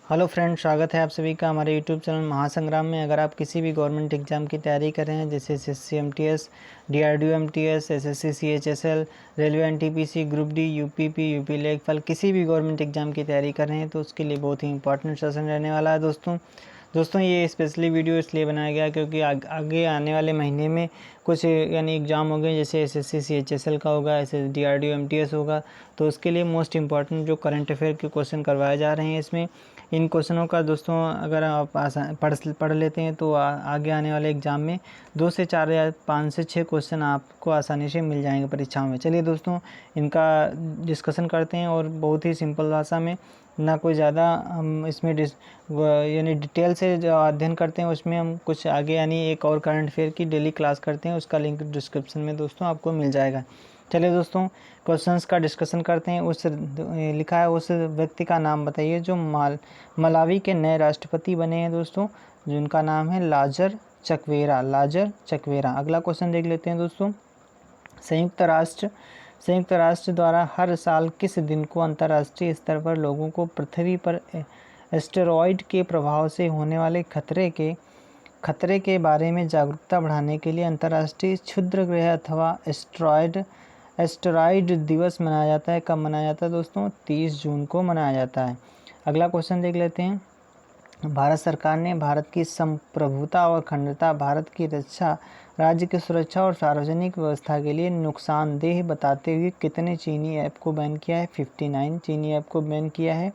Hello friend, स्वागत है आप सभी का हमारे यूट्यूब चैनल महासंग्राम में। अगर आप किसी भी गवर्नमेंट एग्जाम की तैयारी कर रहे हैं जैसे SSC MTS, DRDO MTS, SSC CHSL, railway NTPC, group D, UPP, UP लेखपाल, किसी भी गवर्नमेंट एग्जाम की तैयारी कर रहे हैं तो उसके लिए बहुत ही इंपॉर्टेंट सेशन रहने वाला है दोस्तों ये स्पेशली वीडियो इसलिए बनाया गया क्योंकि आगे आने वाले महीने में कुछ यानी एग्ज़ाम हो गए, जैसे एसएससी सीएचएसएल का होगा, ऐसे डीआरडीओ एमटीएस होगा। तो उसके लिए मोस्ट इंपॉर्टेंट जो करंट अफेयर के क्वेश्चन करवाए जा रहे हैं इसमें, इन क्वेश्चनों का दोस्तों अगर आप पढ़ लेते हैं तो आगे आने वाले एग्ज़ाम में 2 से 4 या 5 से 6 क्वेश्चन आपको आसानी से मिल जाएंगे परीक्षाओं में। चलिए दोस्तों इनका डिस्कशन करते हैं, और बहुत ही सिंपल भाषा में, ना कोई ज़्यादा हम इसमें यानी डिटेल से जो अध्ययन करते हैं उसमें हम कुछ आगे यानी एक और करंट अफेयर की डेली क्लास करते हैं, उसका लिंक डिस्क्रिप्शन में दोस्तों आपको मिल जाएगा। चलिए दोस्तों क्वेश्चंस का डिस्कशन करते हैं। लिखा है उस व्यक्ति का नाम बताइए जो मलावी के नए राष्ट्रपति बने हैं दोस्तों, जिनका नाम है लाजर चकवेरा। अगला क्वेश्चन देख लेते हैं दोस्तों। संयुक्त राष्ट्र द्वारा हर साल किस दिन को अंतर्राष्ट्रीय स्तर पर लोगों को पृथ्वी पर एस्टेरॉयड के प्रभाव से होने वाले खतरे के बारे में जागरूकता बढ़ाने के लिए अंतर्राष्ट्रीय क्षुद्र ग्रह अथवा एस्टेरॉयड दिवस मनाया जाता है? कब मनाया जाता है दोस्तों? 30 जून को मनाया जाता है। अगला क्वेश्चन देख लेते हैं। भारत सरकार ने भारत की संप्रभुता और अखंडता, भारत की रक्षा, राज्य की सुरक्षा और सार्वजनिक व्यवस्था के लिए नुकसानदेह बताते हुए कितने चीनी ऐप को बैन किया है? 59 चीनी ऐप को बैन किया है।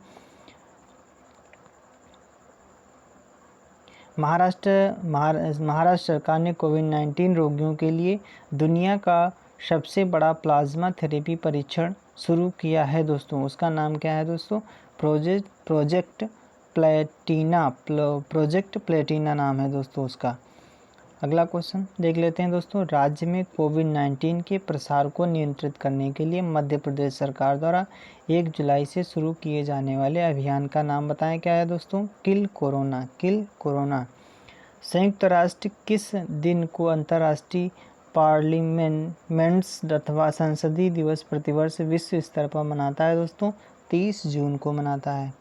महाराष्ट्र सरकार ने कोविड-19 रोगियों के लिए दुनिया का सबसे बड़ा प्लाज्मा थेरेपी परीक्षण शुरू किया है दोस्तों। उसका नाम क्या है दोस्तों? प्रोजेक्ट प्लेटिना नाम है दोस्तों उसका। अगला क्वेश्चन देख लेते हैं दोस्तों। राज्य में कोविड-19 के प्रसार को नियंत्रित करने के लिए मध्य प्रदेश सरकार द्वारा 1 जुलाई से शुरू किए जाने वाले अभियान का नाम बताएं, क्या है दोस्तों? Kill corona. संयुक्त राष्ट्र किस दिन को अंतर्राष्ट्रीय पार्लियामेंट्स अथवा संसदीय दिवस प्रतिवर्ष विश्व स्तर पर मनाता है दोस्तों? 30 जून को मनाता है।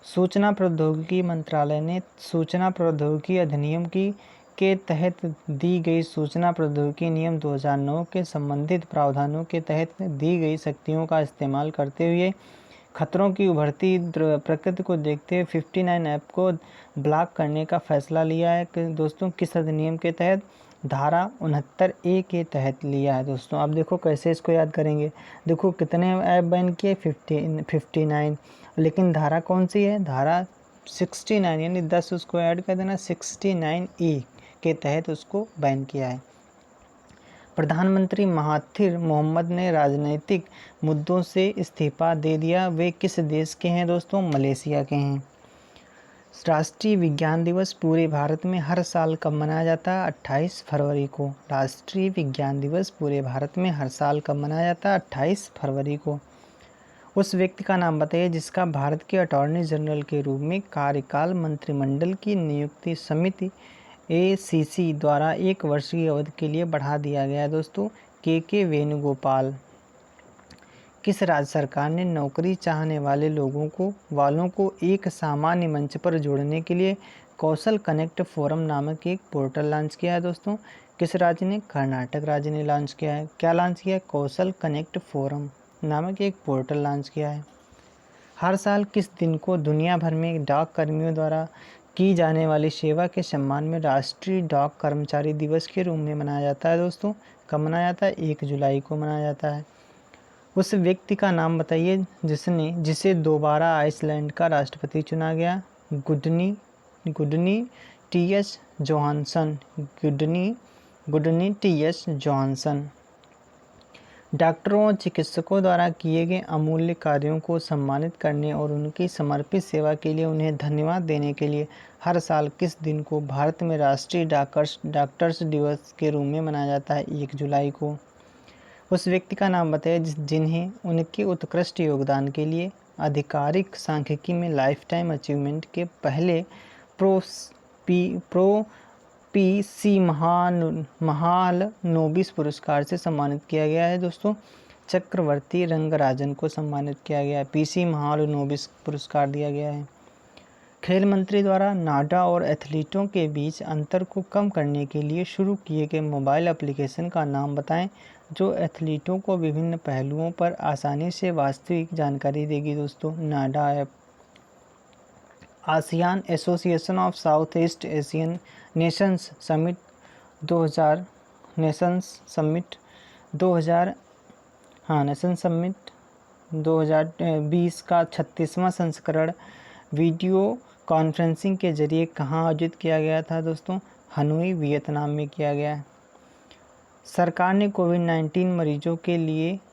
सूचना प्रौद्योगिकी मंत्रालय ने सूचना प्रौद्योगिकी अधिनियम के तहत दी गई सूचना प्रौद्योगिकी नियम 2009 के संबंधित प्रावधानों के तहत दी गई शक्तियों का इस्तेमाल करते हुए खतरों की उभरती प्रकृति को देखते हुए 59 ऐप को ब्लॉक करने का फैसला लिया है कि दोस्तों किस अधिनियम के तहत? धारा 69A के तहत लिया है दोस्तों। अब देखो कैसे इसको याद करेंगे। देखो कितने ऐप बैन किए? 59, लेकिन धारा कौन सी है? धारा 69 यानी 10 उसको ऐड कर देना, 69A के तहत उसको बैन किया है। प्रधानमंत्री महाथिर मोहम्मद ने राजनीतिक मुद्दों से इस्तीफा दे दिया। वे किस देश के हैं दोस्तों? मलेशिया के हैं। राष्ट्रीय विज्ञान दिवस पूरे भारत में हर साल कब मनाया जाता है? 28 फरवरी को। राष्ट्रीय विज्ञान दिवस पूरे भारत में हर साल कब मनाया जाता है? 28 फरवरी को। उस व्यक्ति का नाम बताइए जिसका भारत के अटॉर्नी जनरल के रूप में कार्यकाल मंत्रिमंडल की नियुक्ति समिति ACC द्वारा 1 वर्ष की अवधि के लिए बढ़ा दिया गया दोस्तों? के वेणुगोपाल। किस राज्य सरकार ने नौकरी चाहने वाले वालों को एक सामान्य मंच पर जोड़ने के लिए कौशल कनेक्ट फोरम नामक एक पोर्टल लॉन्च किया है दोस्तों? किस राज्य ने? कर्नाटक राज्य ने लॉन्च किया है। क्या लॉन्च किया है? कौशल कनेक्ट फोरम नामक एक पोर्टल लॉन्च किया है। हर साल किस दिन को दुनिया भर में डाक कर्मियों द्वारा की जाने वाली सेवा के सम्मान में राष्ट्रीय डाक कर्मचारी दिवस के रूप में मनाया जाता है दोस्तों? कब मनाया जाता है? 1 जुलाई को मनाया जाता है। उस व्यक्ति का नाम बताइए जिसे दोबारा आइसलैंड का राष्ट्रपति चुना गया? गुडनी टी.एस. जॉनसन। डॉक्टरों और चिकित्सकों द्वारा किए गए अमूल्य कार्यों को सम्मानित करने और उनकी समर्पित सेवा के लिए उन्हें धन्यवाद देने के लिए हर साल किस दिन को भारत में राष्ट्रीय डॉक्टर्स दिवस के रूप में मनाया जाता है? 1 जुलाई को। उस व्यक्ति का नाम बताइए जिन्हें उनके उत्कृष्ट योगदान के लिए आधिकारिक सांख्यिकी में लाइफ टाइम अचीवमेंट के पहले प्रो पी.सी. महालनोबिस पुरस्कार से सम्मानित किया गया है दोस्तों? चक्रवर्ती रंगराजन को सम्मानित किया गया है। पी.सी. महालनोबिस पुरस्कार दिया गया है। खेल मंत्री द्वारा नाडा और एथलीटों के बीच अंतर को कम करने के लिए शुरू किए गए मोबाइल एप्लीकेशन का नाम बताएं जो एथलीटों को विभिन्न पहलुओं पर आसानी से वास्तविक जानकारी देगी। दोस्तों, NADA app. ASEAN association of south east Asian nations summit 2000 nations summit 2000 nation summit 2020 का 36वां संस्करण वीडियो कॉन्फ्रेंसिंग के जरिए कहाँ आयोजित किया गया था। दोस्तों, हनोई, वियतनाम में किया गया। सरकार ने कोविड-19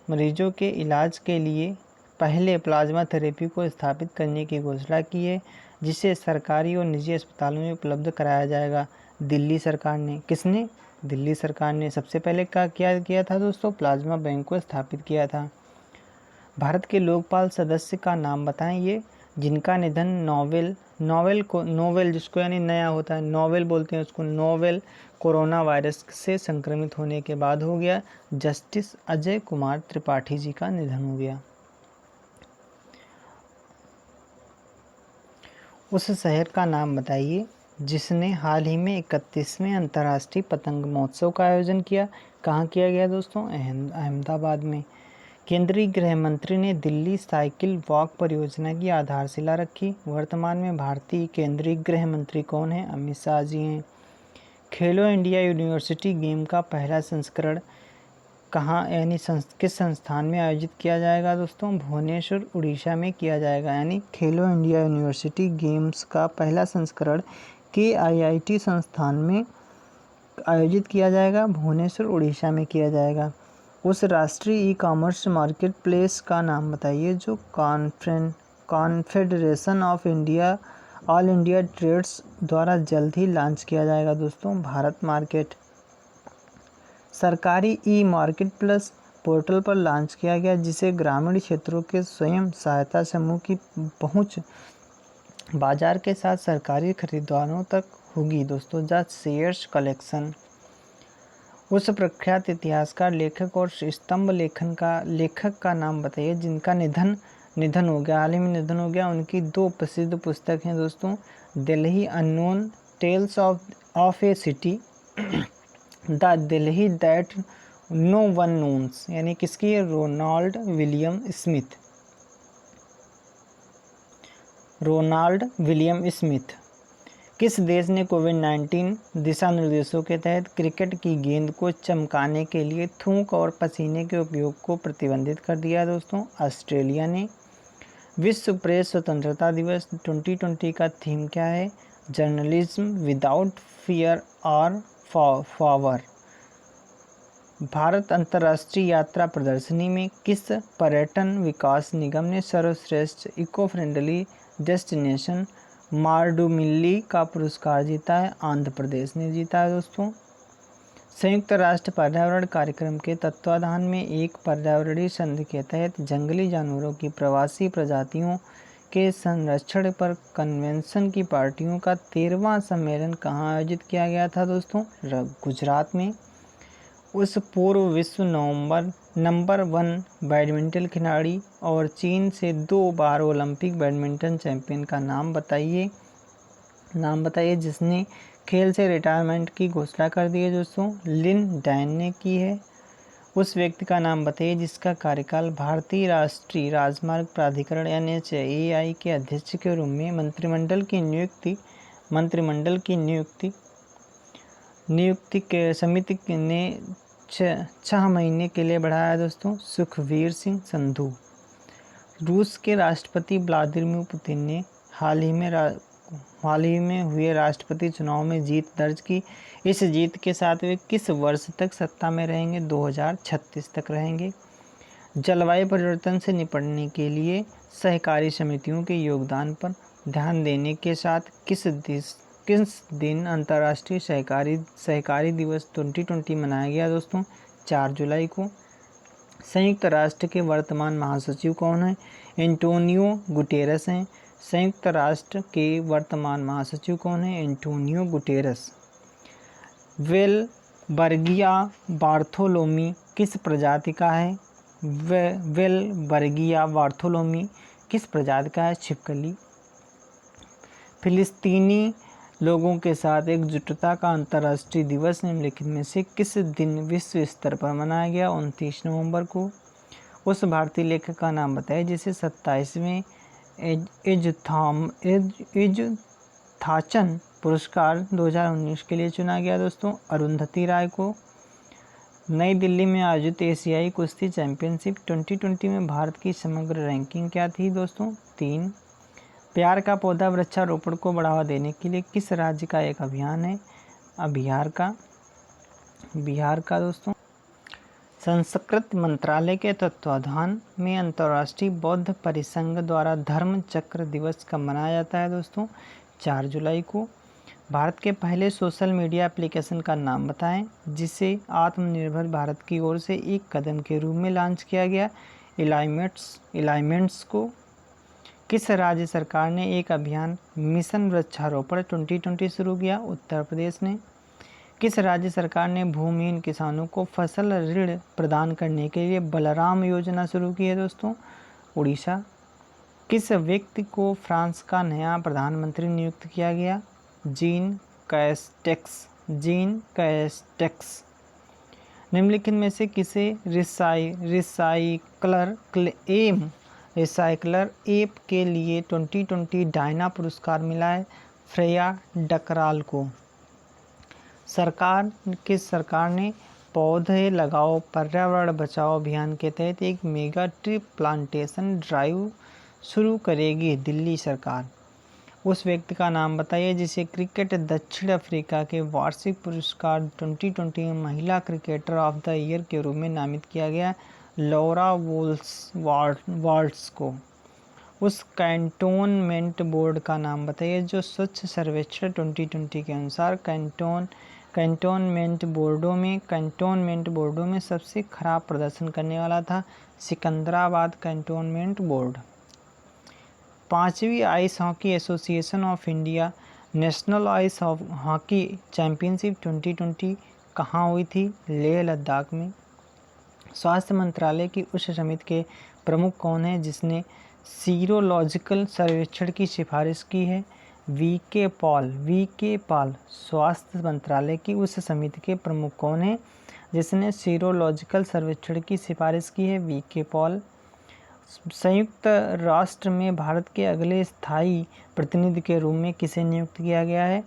मरीजों के इलाज के लिए पहले प्लाज्मा थेरेपी को स्थापित करने की घोषणा की है, जिसे सरकारी और निजी अस्पतालों में उपलब्ध कराया जाएगा। दिल्ली सरकार ने, किसने? दिल्ली सरकार ने सबसे पहले क्या किया था दोस्तों? प्लाज्मा बैंक को स्थापित किया था। भारत के लोकपाल सदस्य का नाम बताएं ये जिनका निधन नोवेल जिसको यानी नया होता है, नोवेल बोलते हैं उसको, नोवेल कोरोना वायरस से संक्रमित होने के बाद हो गया। जस्टिस अजय कुमार त्रिपाठी जी का निधन हो गया। उस शहर का नाम बताइए जिसने हाल ही में 31वें अंतर्राष्ट्रीय पतंग महोत्सव का आयोजन किया। कहाँ किया गया दोस्तों? अहमदाबाद में। केंद्रीय गृह मंत्री ने दिल्ली साइकिल वॉक परियोजना की आधारशिला रखी। वर्तमान में भारतीय केंद्रीय गृह मंत्री कौन है? अमित शाह जी हैं। खेलो इंडिया यूनिवर्सिटी गेम का पहला संस्करण कहाँ यानी किस संस्थान में आयोजित किया जाएगा दोस्तों? भुवनेश्वर, उड़ीसा में किया जाएगा। यानी खेलो इंडिया यूनिवर्सिटी गेम्स का पहला संस्करण KIIT संस्थान में आयोजित किया जाएगा, भुवनेश्वर, उड़ीसा में किया जाएगा। उस राष्ट्रीय ई-कॉमर्स मार्केट प्लेस का नाम बताइए जो confederation of all India trades द्वारा जल्द ही लॉन्च किया जाएगा। दोस्तों, भारत मार्केट। सरकारी ई-मार्केट प्लस पोर्टल पर लॉन्च किया गया जिसे ग्रामीण क्षेत्रों के स्वयं सहायता समूह की पहुंच बाजार के साथ सरकारी खरीदारों तक होगी। दोस्तों, द शेयर्स कलेक्शन। उस प्रख्यात इतिहासकार, लेखक और स्तंभ लेखक का नाम बताइए जिनका निधन हो गया, हाल ही में निधन हो गया। उनकी 2 प्रसिद्ध पुस्तक हैं दोस्तों, Delhi unknown tales of a city, the Delhi that no one knows, यानी किसकी है? Ronald William Smith. किस देश ने कोविड-19 दिशा निर्देशों के तहत क्रिकेट की गेंद को चमकाने के लिए थूक और पसीने के उपयोग को प्रतिबंधित कर दिया? दोस्तों, ऑस्ट्रेलिया ने। विश्व प्रेस स्वतंत्रता दिवस 2020 का थीम क्या है? जर्नलिज्म विदाउट फियर और फॉवर। भारत अंतर्राष्ट्रीय यात्रा प्रदर्शनी में किस पर्यटन विकास निगम ने सर्वश्रेष्ठ इको फ्रेंडली डेस्टिनेशन मार्डुमिल्ली का पुरस्कार जीता है? आंध्र प्रदेश ने जीता है। दोस्तों, संयुक्त राष्ट्र पर्यावरण कार्यक्रम के तत्वाधान में एक पर्यावरणीय संधि के तहत जंगली जानवरों की प्रवासी प्रजातियों के संरक्षण पर कन्वेंशन की पार्टियों का 13वां सम्मेलन कहाँ आयोजित किया गया था? दोस्तों, गुजरात में। उस पूर्व विश्व नंबर 1 बैडमिंटन खिलाड़ी और चीन से 2 बार ओलंपिक बैडमिंटन चैंपियन का नाम बताइए जिसने खेल से रिटायरमेंट की घोषणा कर दी है। दोस्तों, लिन डैन ने की है। उस व्यक्ति का नाम बताइए जिसका कार्यकाल भारतीय राष्ट्रीय राजमार्ग प्राधिकरण NHAI के अध्यक्ष के रूप में मंत्रिमंडल की नियुक्ति के समिति ने 6 महीने के लिए बढ़ाया। दोस्तों, सुखबीर सिंह संधू। रूस के राष्ट्रपति व्लादिमीर पुतिन ने हाल ही में हुए राष्ट्रपति चुनाव में जीत दर्ज की। इस जीत के साथ वे किस वर्ष तक सत्ता में रहेंगे? 2036 तक रहेंगे। जलवायु परिवर्तन से निपटने के लिए सहकारी समितियों के योगदान पर ध्यान देने के साथ किस दिन अंतर्राष्ट्रीय सहकारी दिवस 2020 मनाया गया? दोस्तों, 4 जुलाई को। संयुक्त राष्ट्र के वर्तमान महासचिव कौन है? एंटोनियो गुटेरस हैं। संयुक्त राष्ट्र के वर्तमान महासचिव कौन है? Antonio Guterres. वेलबर्गिया बार्थोलोमी किस प्रजाति का है? वेलबर्गिया बार्थोलोमी किस प्रजाति का है? छिपकली। फिलिस्तीनी लोगों के साथ एकजुटता का अंतर्राष्ट्रीय दिवस निम्नलिखित में से किस दिन विश्व स्तर पर मनाया गया? 29 नवंबर को। उस भारतीय लेखक का नाम बताइए जिसे 27वें एजुथाचन पुरस्कार 2019 के लिए चुना गया दोस्तों। अरुंधति राय को। नई दिल्ली में आयोजित एशियाई कुश्ती चैंपियनशिप 2020 में भारत की समग्र रैंकिंग क्या थी दोस्तों? 3। प्यार का पौधा वृक्षारोपण को बढ़ावा देने के लिए किस राज्य का एक अभियान है? बिहार का दोस्तों। संस्कृत मंत्रालय के तत्वाधान में अंतर्राष्ट्रीय बौद्ध परिसंघ द्वारा धर्म चक्र दिवस कब मनाया जाता है दोस्तों? 4 जुलाई को। भारत के पहले सोशल मीडिया एप्लीकेशन का नाम बताएं जिसे आत्मनिर्भर भारत की ओर से एक कदम के रूप में लॉन्च किया गया? एलाइमेंट्स को। किस राज्य सरकार ने एक अभियान मिशन वृक्षारोपण 2020 शुरू किया? उत्तर प्रदेश ने। किस राज्य सरकार ने भूमिहीन किसानों को फसल ऋण प्रदान करने के लिए बलराम योजना शुरू की है दोस्तों? उड़ीसा। किस व्यक्ति को फ्रांस का नया प्रधानमंत्री नियुक्त किया गया? Gene Castex. निम्नलिखित में से किसे रिसाइकलर ऐप के लिए 2020 डायना पुरस्कार मिला है? फ्रेया डकराल को। किस सरकार ने पौधे लगाओ पर्यावरण बचाओ अभियान के तहत एक मेगा ट्री प्लांटेशन ड्राइव शुरू करेगी? दिल्ली सरकार। उस व्यक्ति का नाम बताइए जिसे क्रिकेट दक्षिण अफ्रीका के वार्षिक पुरस्कार 2020 में महिला क्रिकेटर ऑफ द ईयर के रूप में नामित किया गया? लौरा वाल्ट्स को। उस कैंटोनमेंट बोर्ड का नाम बताइए जो स्वच्छ सर्वेक्षण 2020 के अनुसार कैंटोनमेंट बोर्डों में सबसे खराब प्रदर्शन करने वाला था? Secunderabad cantonment board. 5वीं ice hockey association of India national ice hockey championship 2020 कहाँ हुई थी? लेह लद्दाख में। स्वास्थ्य मंत्रालय की उच्च समिति के प्रमुख कौन है जिसने सीरोलॉजिकल सर्वेक्षण की सिफारिश की है? वीके पॉल। स्वास्थ्य मंत्रालय की उस समिति के प्रमुख कौन है जिसने सीरोलॉजिकल सर्वेक्षण की सिफारिश की है? वीके पॉल। संयुक्त राष्ट्र में भारत के अगले स्थायी प्रतिनिधि के रूप में किसे नियुक्त किया गया है?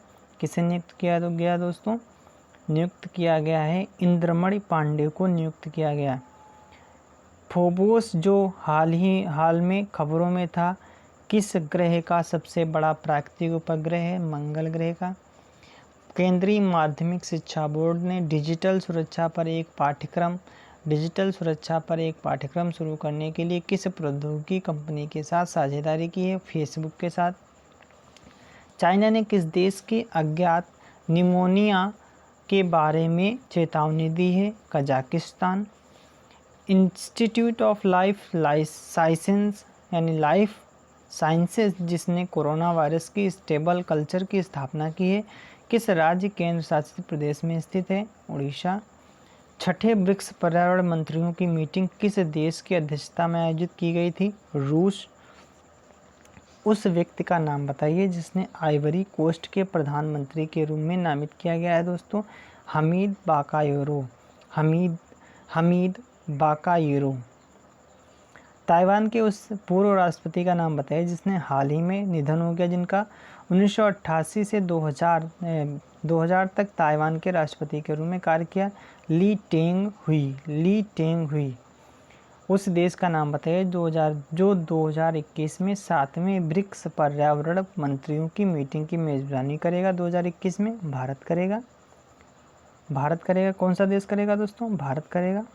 नियुक्त किया गया है इंद्रमणि पांडे को नियुक्त किया गया। फोबोस जो हाल में खबरों में था किस ग्रह का सबसे बड़ा प्राकृतिक उपग्रह है? मंगल ग्रह का। केंद्रीय माध्यमिक शिक्षा बोर्ड ने डिजिटल सुरक्षा पर एक पाठ्यक्रम शुरू करने के लिए किस प्रौद्योगिकी कंपनी के साथ साझेदारी की है? फेसबुक के साथ। चाइना ने किस देश के अज्ञात निमोनिया के बारे में चेतावनी दी है? Kazakhstan. Institute of life sciences जिसने कोरोना वायरस की स्टेबल कल्चर की स्थापना की है किस राज्य केंद्र शासित प्रदेश में स्थित है? उड़ीसा। छठे ब्रिक्स पर्यावरण मंत्रियों की मीटिंग किस देश की अध्यक्षता में आयोजित की गई थी? रूस। उस व्यक्ति का नाम बताइए जिसने आइवरी कोस्ट के प्रधानमंत्री के रूप में नामित किया गया है दोस्तों? हमीद बाकायोरो। ताइवान के उस पूर्व राष्ट्रपति का नाम बताइए जिसने हाल ही में निधन हो गया जिनका 1988 से 2000 तक ताइवान के राष्ट्रपति के रूप में कार्य किया? ली टेंग हुई। उस देश का नाम बताइए जो 2021 में 7वें ब्रिक्स पर्यावरण मंत्रियों की मीटिंग की मेजबानी करेगा? 2021 में भारत करेगा। कौन सा देश करेगा दोस्तों? भारत करेगा।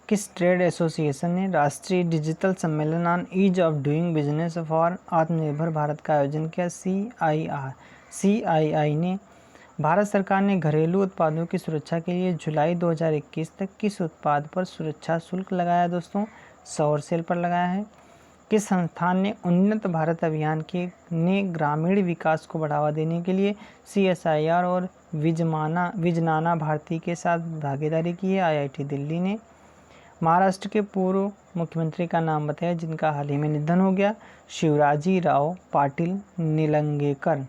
किस ट्रेड एसोसिएशन ने राष्ट्रीय डिजिटल सम्मेलन on ease of doing business for Aatmanirbhar Bharat का आयोजन किया? CII ने। भारत सरकार ने घरेलू उत्पादों की सुरक्षा के लिए जुलाई 2021 तक किस उत्पाद पर सुरक्षा शुल्क लगाया दोस्तों? सौर सेल पर लगाया है। किस संस्थान ने उन्नत भारत अभियान ने ग्रामीण विकास को बढ़ावा देने के लिए CSIR और विजनाना भारती के साथ भागीदारी की है? IIT दिल्ली ने। महाराष्ट्र के पूर्व मुख्यमंत्री का नाम बताया जिनका हाल ही में निधन हो गया? शिवराजीराव पाटिल निलंगेकर।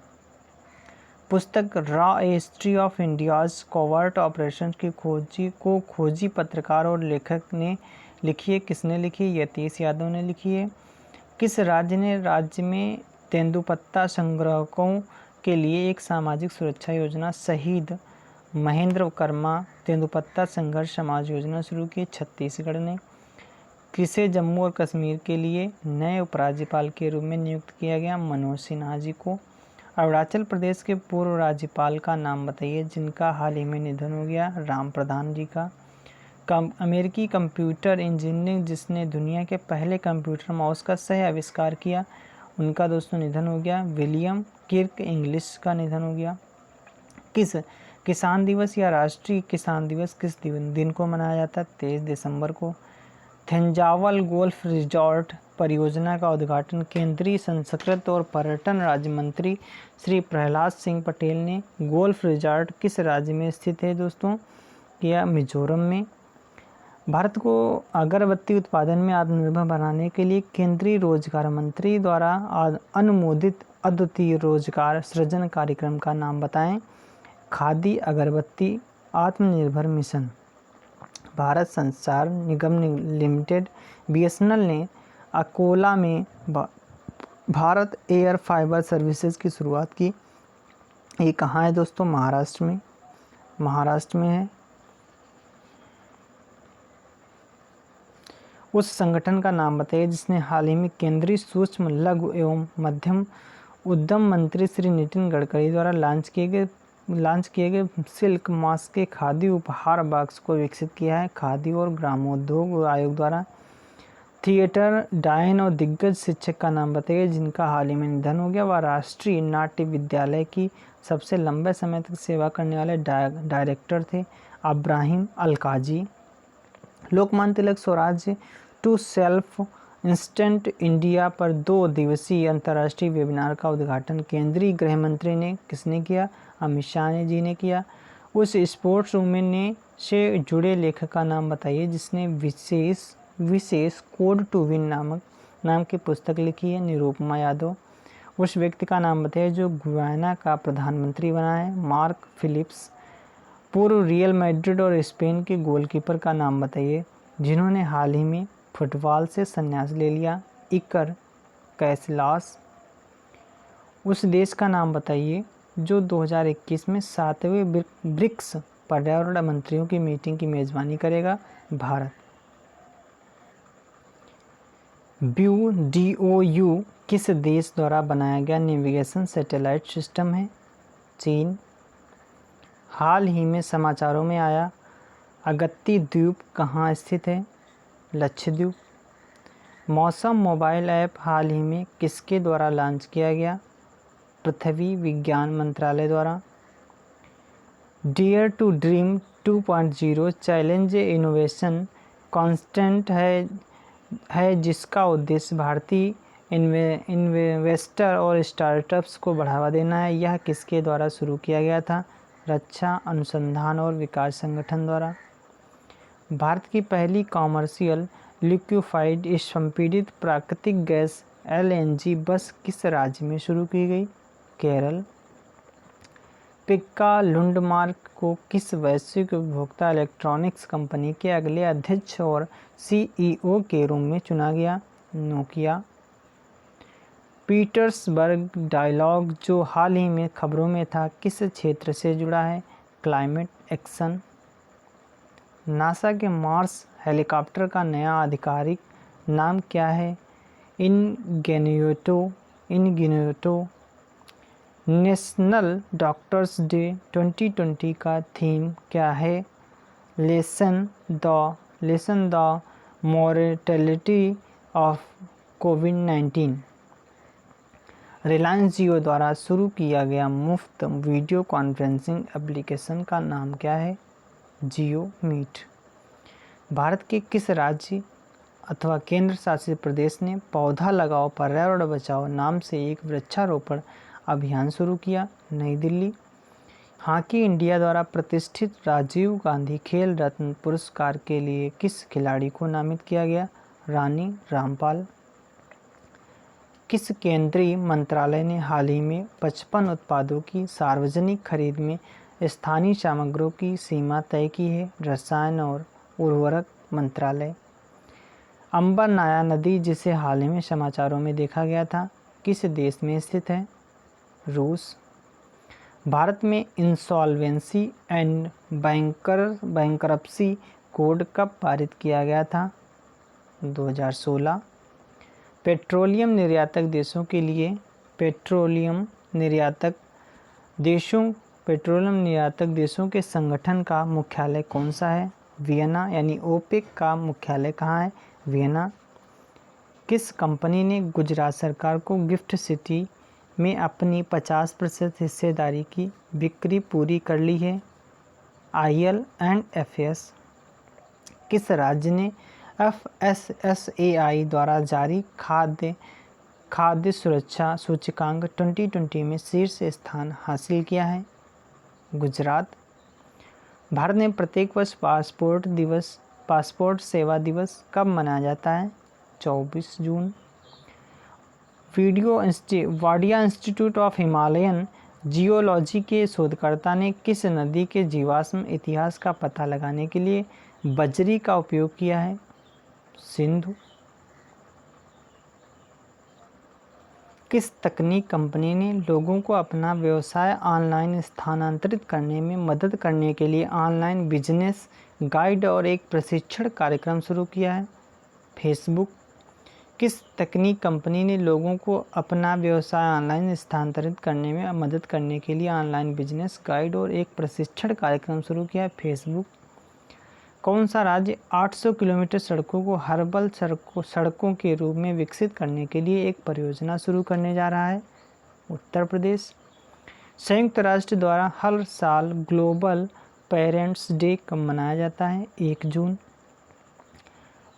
पुस्तक raw A history of India's covert operation की खोजी पत्रकार और लेखक ने लिखी है। किसने लिखी? यतीश यादव ने लिखी है। किस राज्य ने राज्य में तेंदुपत्ता संग्राहकों के लिए एक सामाजिक सुरक्षा योजना शहीद महेंद्र कर्मा तेंदुपत्ता संघर्ष समाज योजना शुरू की? छत्तीसगढ़ ने। किसे जम्मू और कश्मीर के लिए नए उपराज्यपाल के रूप में नियुक्त किया गया? मनोज सिन्हा जी को। अरुणाचल प्रदेश के पूर्व राज्यपाल का नाम बताइए जिनका हाल ही में निधन हो गया? राम प्रधान जी का। अमेरिकी कंप्यूटर इंजीनियर जिसने दुनिया के पहले कंप्यूटर माउस का सह आविष्कार किया, उनका दोस्तों निधन हो गया? विलियम किर्क इंग्लिश का निधन हो गया। किस किसान दिवस या राष्ट्रीय किसान दिवस किस दिन को मनाया जाता है? 23 दिसंबर को। थंजावल गोल्फ रिजॉर्ट परियोजना का उद्घाटन केंद्रीय संस्कृति और पर्यटन राज्य मंत्री श्री प्रहलाद सिंह पटेल ने। गोल्फ रिजॉर्ट किस राज्य में स्थित है दोस्तों? किया मिजोरम में। भारत को अगरबत्ती उत्पादन में आत्मनिर्भर बनाने के लिए केंद्रीय रोजगार मंत्री द्वारा अनुमोदित अद्वितीय रोजगार सृजन कार्यक्रम का नाम बताएं? खादी अगरबत्ती आत्मनिर्भर मिशन। भारत संचार निगम लिमिटेड BSNL ने अकोला में भारत एयर फाइबर सर्विसेज की शुरुआत की। ये कहाँ है दोस्तों? महाराष्ट्र में है। उस संगठन का नाम बताइए जिसने हाल ही में केंद्रीय सूक्ष्म लघु एवं मध्यम उद्यम मंत्री श्री नितिन गडकरी द्वारा लॉन्च किए गए सिल्क मास्क के खादी उपहार बॉक्स को विकसित किया है? खादी और ग्रामोद्योग आयोग द्वारा। थिएटर डायन और दिग्गज शिक्षक का नाम बताइए जिनका हाल ही में निधन हो गया? वह राष्ट्रीय नाट्य विद्यालय की सबसे लंबे समय तक सेवा करने वाले डायरेक्टर थे, अब्राहिम अलकाजी। लोकमान्य तिलक स्वराज्य टू सेल्फ इंस्टेंट इंडिया पर 2 दिवसीय अंतर्राष्ट्रीय वेबिनार का उद्घाटन केंद्रीय गृह मंत्री ने किसने किया? अमित शाह जी ने किया। उस स्पोर्ट्स वुमेन से जुड़े लेखक का नाम बताइए जिसने विशेष कोड टू विन नाम की पुस्तक लिखी है? निरुपमा यादव। उस व्यक्ति का नाम बताइए जो गुयाना का प्रधानमंत्री बना है? Mark Phillips. पूर्व रियल मैड्रिड और स्पेन के गोलकीपर का नाम बताइए जिन्होंने हाल ही में फुटबॉल से संन्यास ले लिया? Iker Casillas. उस देश का नाम बताइए जो 2021 में 7वें ब्रिक्स पर्यावरण मंत्रियों की मीटिंग की मेजबानी करेगा? भारत। DOU किस देश द्वारा बनाया गया नेविगेशन सैटेलाइट सिस्टम है? चीन। हाल ही में समाचारों में आया अगत्ती द्वीप कहाँ स्थित है? लक्षद्वीप। मौसम मोबाइल ऐप हाल ही में किसके द्वारा लॉन्च किया गया? पृथ्वी विज्ञान मंत्रालय द्वारा। Dare to dream 2.0 challenge innovation constant है जिसका उद्देश्य भारतीय इन्वेस्टर और स्टार्टअप्स को बढ़ावा देना है। यह किसके द्वारा शुरू किया गया था? रक्षा अनुसंधान और विकास संगठन द्वारा। भारत की पहली कॉमर्शियल लिक्विफाइड संपीड़ित प्राकृतिक गैस LNG बस किस राज्य में शुरू की गई? केरल। पिक्का लुंडमार्क को किस वैश्विक उपभोक्ता इलेक्ट्रॉनिक्स कंपनी के अगले अध्यक्ष और CEO के रूप में चुना गया? नोकिया। पीटर्सबर्ग डायलॉग जो हाल ही में खबरों में था किस क्षेत्र से जुड़ा है? Climate action. नासा के मार्स हेलीकॉप्टर का नया आधिकारिक नाम क्या है? इनगेन्यूटो। नेशनल डॉक्टर्स डे 2020 का थीम क्या है? Lesson the lesson the mortality of कोविड-19। रिलायंस जियो द्वारा शुरू किया गया मुफ्त वीडियो कॉन्फ्रेंसिंग एप्लीकेशन का नाम क्या है? जियो मीट। भारत के किस राज्य अथवा केंद्र शासित प्रदेश ने पौधा लगाओ पर्यावरण बचाओ नाम से एक वृक्षारोपण अभियान शुरू किया? नई दिल्ली। हॉकी इंडिया द्वारा प्रतिष्ठित राजीव गांधी खेल रत्न पुरस्कार के लिए किस खिलाड़ी को नामित किया गया? रानी रामपाल। किस केंद्रीय मंत्रालय ने हाल ही में 55 उत्पादों की सार्वजनिक खरीद में स्थानीय सामग्रियों की सीमा तय की है? रसायन और उर्वरक मंत्रालय। अंबर नाया नदी, जिसे हाल ही में समाचारों में देखा गया था, किस देश में स्थित है? रूस। भारत में इंसॉल्वेंसी एंड बैंकरप्सी कोड कब पारित किया गया था? 2016। पेट्रोलियम निर्यातक देशों के संगठन का मुख्यालय कौन सा है? वियना। यानी ओपेक का मुख्यालय कहाँ है? वियना। किस कंपनी ने गुजरात सरकार को गिफ्ट सिटी में अपनी 50% हिस्सेदारी की बिक्री पूरी कर ली है? IL&FS। किस राज्य ने FSSAI द्वारा जारी खाद्य सुरक्षा सूचकांक 2020 में शीर्ष स्थान हासिल किया है? गुजरात। भारत में प्रत्येक वर्ष पासपोर्ट सेवा दिवस कब मनाया जाता है? 24 जून। Wadia institute of Himalayan geology के शोधकर्ता ने किस नदी के जीवाश्म इतिहास का पता लगाने के लिए बजरी का उपयोग किया है? सिंधु। किस तकनीक कंपनी ने लोगों को अपना व्यवसाय ऑनलाइन स्थानांतरित करने में मदद करने के लिए ऑनलाइन बिजनेस गाइड और एक प्रशिक्षण कार्यक्रम शुरू किया है? फेसबुक। किस तकनीक कंपनी ने लोगों को अपना व्यवसाय ऑनलाइन स्थानांतरित करने में मदद करने के लिए ऑनलाइन बिजनेस गाइड और एक प्रशिक्षण कार्यक्रम शुरू किया है? फेसबुक। कौन सा राज्य 800 किलोमीटर सड़कों को हर्बल सड़कों के रूप में विकसित करने के लिए एक परियोजना शुरू करने जा रहा है? उत्तर प्रदेश। संयुक्त राष्ट्र द्वारा हर साल ग्लोबल पेरेंट्स डे कब मनाया जाता है? 1 जून।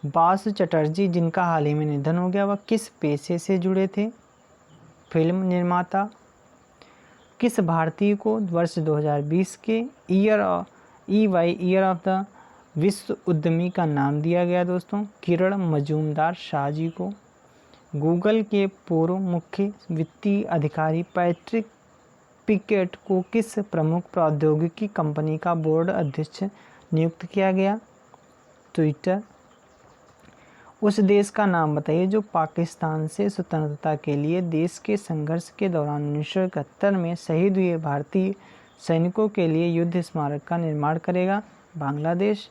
बास चटर्जी, जिनका हाल ही में निधन हो गया, वह किस पेशे से जुड़े थे? फिल्म निर्माता। किस भारतीय को वर्ष 2020 के ईयर ऑफ द विश्व उद्यमी का नाम दिया गया? दोस्तों, किरण मजूमदार शाह जी को। गूगल के पूर्व मुख्य वित्तीय अधिकारी पैट्रिक पिकेट को किस प्रमुख प्रौद्योगिकी कंपनी का बोर्ड अध्यक्ष नियुक्त किया गया? ट्विटर। उस देश का नाम बताइए जो पाकिस्तान से स्वतंत्रता के लिए देश के संघर्ष के दौरान 1971 में शहीद हुए भारतीय सैनिकों के लिए युद्ध स्मारक का निर्माण करेगा? बांग्लादेश।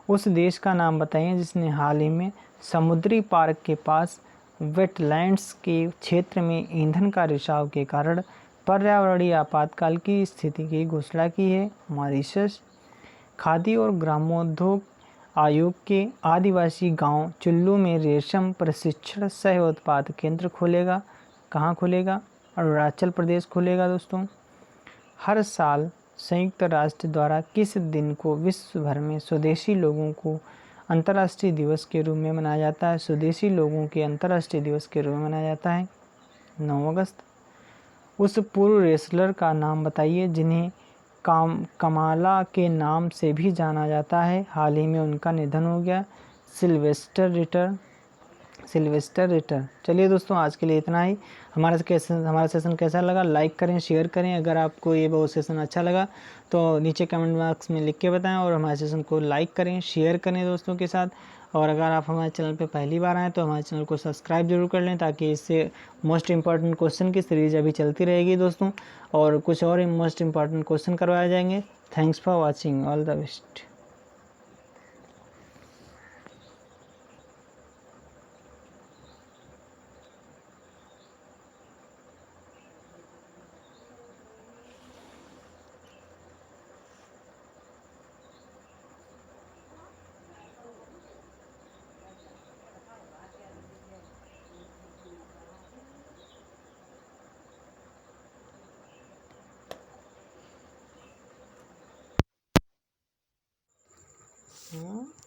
उस देश का नाम बताइए जिसने हाल ही में समुद्री पार्क के पास वेटलैंड्स के क्षेत्र में ईंधन का रिसाव के कारण पर्यावरणीय आपातकाल की स्थिति की घोषणा की है? मॉरिशस। खादी और ग्रामोद्योग आयोग के आदिवासी गांव चुल्लू में रेशम प्रशिक्षण सह उत्पाद केंद्र खोलेगा? कहाँ खोलेगा? अरुणाचल प्रदेश खोलेगा। दोस्तों, हर साल संयुक्त राष्ट्र द्वारा किस दिन को विश्व भर में स्वदेशी लोगों को अंतर्राष्ट्रीय दिवस के रूप में मनाया जाता है? स्वदेशी लोगों के अंतर्राष्ट्रीय दिवस के रूप में मनाया जाता है 9 अगस्त। उस पूर्व रेसलर का नाम बताइए जिन्हें कमाला के नाम से भी जाना जाता है, हाल ही में उनका निधन हो गया। Sylvester Ritter. चलिए दोस्तों, आज के लिए इतना ही। हमारा सेशन कैसा लगा लाइक करें, शेयर करें। अगर आपको ये बहुत सेशन अच्छा लगा तो नीचे कमेंट बॉक्स में लिख के बताएं और हमारे सेशन को लाइक करें, शेयर करें दोस्तों के साथ। और अगर आप हमारे चैनल पे पहली बार आएँ तो हमारे चैनल को सब्सक्राइब जरूर कर लें, ताकि इससे मोस्ट इम्पॉर्टेंट क्वेश्चन की सीरीज अभी चलती रहेगी दोस्तों, और कुछ और मोस्ट इम्पॉर्टेंट क्वेश्चन करवाए जाएंगे। Thanks for watching, all the best. हाँ।